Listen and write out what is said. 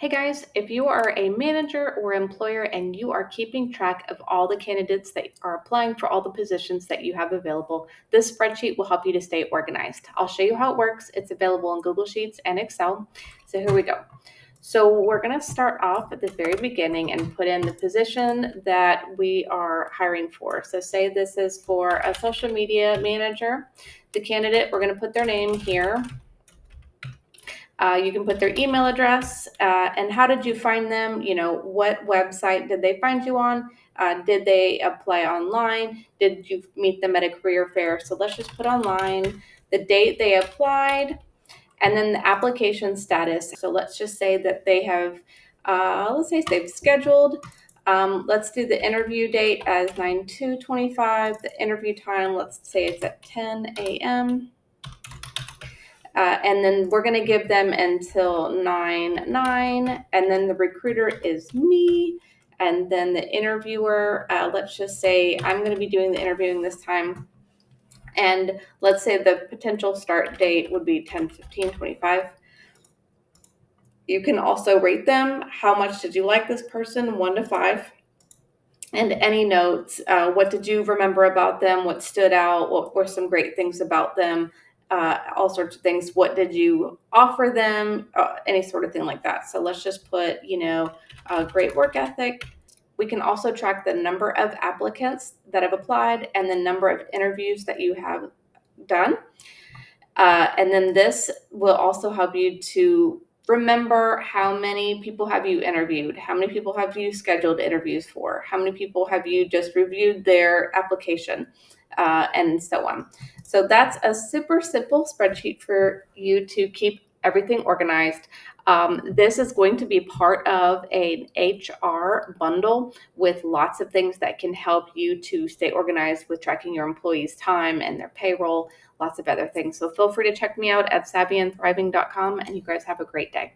Hey guys, if you are a manager or employer and you are keeping track of all the candidates that are applying for all the positions that you have available, this spreadsheet will help you to stay organized. I'll show you how it works. It's available in Google Sheets and Excel. So here we go. So we're going to start off at the very beginning and put in the position that we are hiring for. So say this is for a social media manager. The candidate, we're going to put their name here. You can put their email address and how did you find them? You know, what website did they find you on? Did they apply online? Did you meet them at a career fair? So let's just put online, the date they applied, and then the application status. So let's just say that they have, let's say they've scheduled. Let's do the interview date as 9/2/25. The interview time, let's say it's at 10 a.m. And then we're going to give them until 9/9, and then the recruiter is me, and then the interviewer, let's just say I'm going to be doing the interviewing this time, and let's say the potential start date would be 10/15/25. You can also rate them. How much did you like this person? 1 to 5. And any notes, what did you remember about them? What stood out? What were some great things about them? All sorts of things. What did you offer them? Any sort of thing like that. So let's just put, great work ethic. We can also track the number of applicants that have applied and the number of interviews that you have done. And then this will also help you to remember how many people have you interviewed, how many people have you scheduled interviews for, how many people have you just reviewed their application, and so on. So that's a super simple spreadsheet for you to keep everything organized. This is going to be part of an HR bundle with lots of things that can help you to stay organized with tracking your employees' time and their payroll, lots of other things. So feel free to check me out at savvyandthriving.com, and you guys have a great day.